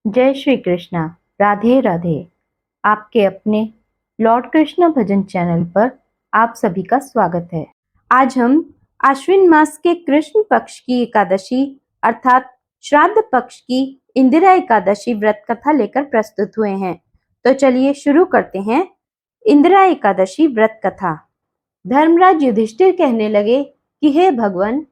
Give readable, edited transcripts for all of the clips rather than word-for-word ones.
जय श्री कृष्णा। राधे राधे। आपके अपने लॉर्ड कृष्णा भजन चैनल पर आप सभी का स्वागत है। आज हम आश्विन मास के कृष्ण पक्ष की एकादशी अर्थात श्राद्ध पक्ष की इंदिरा एकादशी व्रत कथा लेकर प्रस्तुत हुए हैं। तो चलिए शुरू करते हैं। इंदिरा एकादशी व्रत कथा। धर्मराज युधिष्ठिर कहने लगे कि हे भगवान,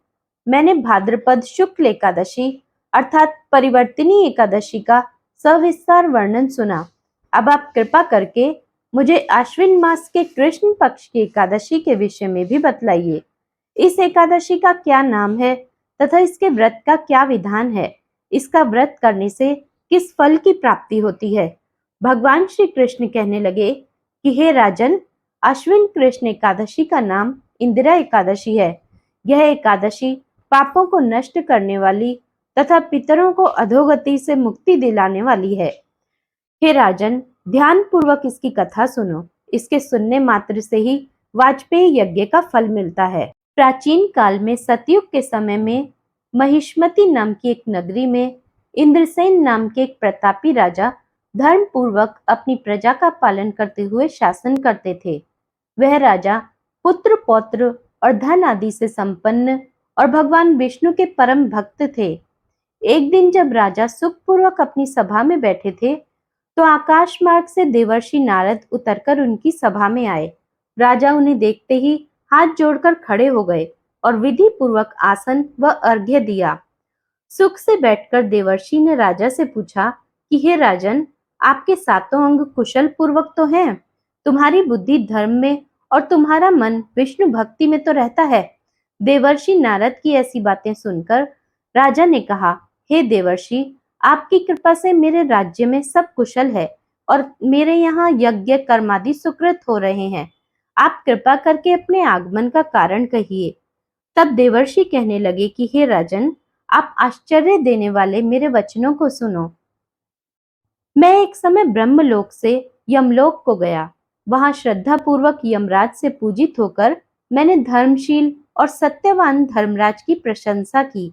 मैंने भाद्रपद शुक्ल एकादशी अर्थात परिवर्तिनी एकादशी का सविस्तार वर्णन सुना। अब आप कृपा करके मुझे आश्विन मास के कृष्ण पक्ष की एकादशी के विषय में भी बतलाइए। इस एकादशी का क्या नाम है तथा इसके व्रत का क्या विधान है? इसका व्रत करने से किस फल की प्राप्ति होती है? भगवान श्री कृष्ण कहने लगे कि हे राजन, अश्विन कृष्ण एकादशी का नाम इंदिरा एकादशी है। यह एकादशी पापों को नष्ट करने वाली तथा पितरों को अधोगति से मुक्ति दिलाने वाली है। हे राजन, ध्यान पूर्वक इसकी कथा सुनो। इसके सुनने मात्र से ही वाजपेयी यज्ञ का फल मिलता है। प्राचीन काल में सतयुग के समय में महिष्मति नाम की एक नगरी में इंद्रसेन नाम के एक प्रतापी राजा धर्म पूर्वक अपनी प्रजा का पालन करते हुए शासन करते थे। वह राजा पुत्र पौत्र और धन आदि से संपन्न और भगवान विष्णु के परम भक्त थे। एक दिन जब राजा सुखपूर्वक अपनी सभा में बैठे थे तो आकाश मार्ग से देवर्षि नारद उतरकर उनकी सभा में आए। राजा उन्हें देखते ही हाथ जोड़कर खड़े हो गए और विधि पूर्वक आसन व अर्घ्य दिया। सुख से बैठकर देवर्षि ने राजा से पूछा कि हे राजन, आपके सातों अंग कुशल पूर्वक तो हैं? तुम्हारी बुद्धि धर्म में और तुम्हारा मन विष्णु भक्ति में तो रहता है। देवर्षि नारद की ऐसी बातें सुनकर राजा ने कहा, हे देवर्षि, आपकी कृपा से मेरे राज्य में सब कुशल है और मेरे यहाँ यज्ञ कर्मादि सुकृत हो रहे हैं। आप कृपा करके अपने आगमन का कारण कहिए। तब देवर्षि कहने लगे कि हे राजन, आप आश्चर्य देने वाले मेरे वचनों को सुनो। मैं एक समय ब्रह्मलोक से यमलोक को गया। वहां श्रद्धा पूर्वक यमराज से पूजित होकर मैंने धर्मशील और सत्यवान धर्मराज की प्रशंसा की।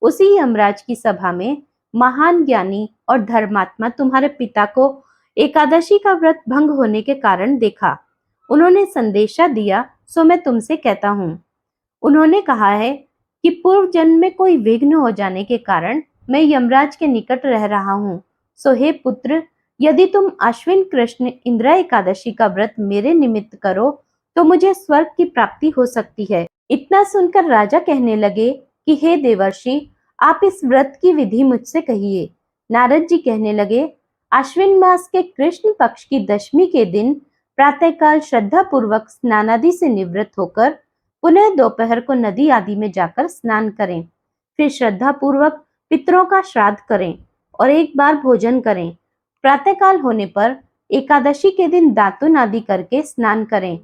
उसी यमराज की सभा में महान ज्ञानी और धर्मात्मा तुम्हारे पिता को एकादशी का व्रत भंग होने के कारण देखा। उन्होंने संदेशा दिया, सो मैं तुमसे कहता हूँ। उन्होंने कहा है कि पूर्व जन्म में कोई विघ्न हो जाने के कारण मैं यमराज के निकट रह रहा हूँ। सो हे पुत्र, यदि तुम अश्विन कृष्ण इंदिरा एकादशी का व्रत मेरे निमित्त करो तो मुझे स्वर्ग की प्राप्ति हो सकती है। इतना सुनकर राजा कहने लगे कि हे देवर्षि, आप इस व्रत की विधि मुझसे कहिए। नारद जी कहने लगे, अश्विन मास के कृष्ण पक्ष की दशमी के दिन प्रातःकाल श्रद्धा पूर्वक स्नानादि से निवृत्त होकर पुनः दोपहर को नदी आदि में जाकर स्नान करें। फिर श्रद्धा पूर्वक पितरों का श्राद्ध करें और एक बार भोजन करें। प्रातःकाल होने पर एकादशी के दिन दातुन आदि करके स्नान करें।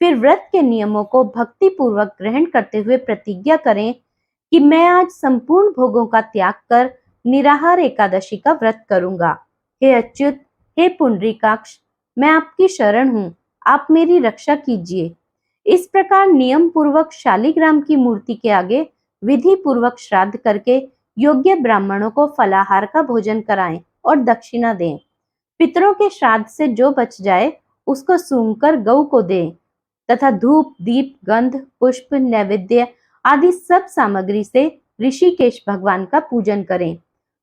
फिर व्रत के नियमों को भक्ति पूर्वक ग्रहण करते हुए प्रतिज्ञा करें कि मैं आज संपूर्ण भोगों का त्याग कर निराहार एकादशी का व्रत करूंगा। हे अच्युत, हे पुंडरीकाक्ष, मैं आपकी शरण हूँ, आप मेरी रक्षा कीजिए। इस प्रकार नियम पूर्वक शालिग्राम की मूर्ति के आगे विधि पूर्वक श्राद्ध करके योग्य ब्राह्मणों को फलाहार का भोजन कराएं और दक्षिणा दें। पितरों के श्राद्ध से जो बच जाए उसको सूंघकर गऊ को दें तथा धूप दीप गंध पुष्प नैवेद्य आदि सब सामग्री से ऋषिकेश भगवान का पूजन करें।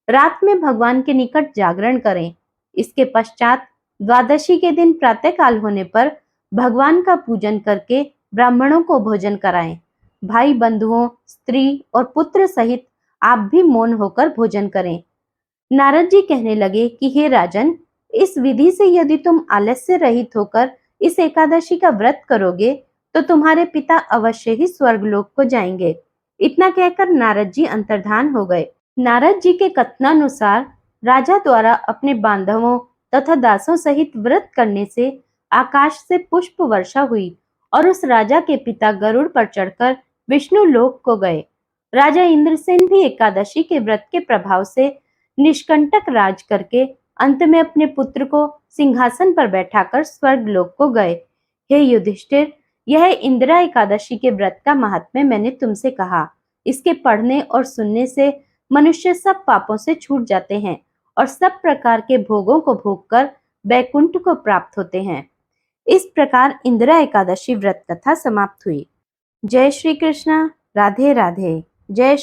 रात में भगवान के निकट जागरण करें। इसके पश्चात द्वादशी के दिन प्रातःकाल होने पर भगवान का पूजन करके ब्राह्मणों को भोजन कराएं। भाई बंधुओं, स्त्री और पुत्र सहित आप भी मौन होकर भोजन करें। नारद जी कहने लगे कि हे राजन, इस विधि से यदि तुम आलस्य रहित होकर इस एकादशी का व्रत करोगे तो तुम्हारे पिता अवश्य ही स्वर्गलोक को जाएंगे। इतना कहकर नारद जी अंतर्धान हो गए। नारद जी के कथनानुसार राजा द्वारा अपने बांधवों तथा दासों सहित व्रत करने से आकाश से पुष्प वर्षा हुई और उस राजा के पिता गरुड़ पर चढ़कर विष्णु लोक को गए। राजा इंद्रसेन भी एकादशी के व्रत के प्रभाव से निष्कंटक राज करके अंत में अपने पुत्र को सिंहासन पर बैठाकर स्वर्ग लोक को गए। हे युधिष्ठिर, यह इंदिरा एकादशी के व्रत का महात्म्य मैंने तुमसे कहा। इसके पढ़ने और सुनने से मनुष्य सब पापों से छूट जाते हैं और सब प्रकार के भोगों को भोगकर बैकुंठ को प्राप्त होते हैं। इस प्रकार इंदिरा एकादशी व्रत कथा समाप्त हुई। जय श्री कृष्ण। राधे राधे। जय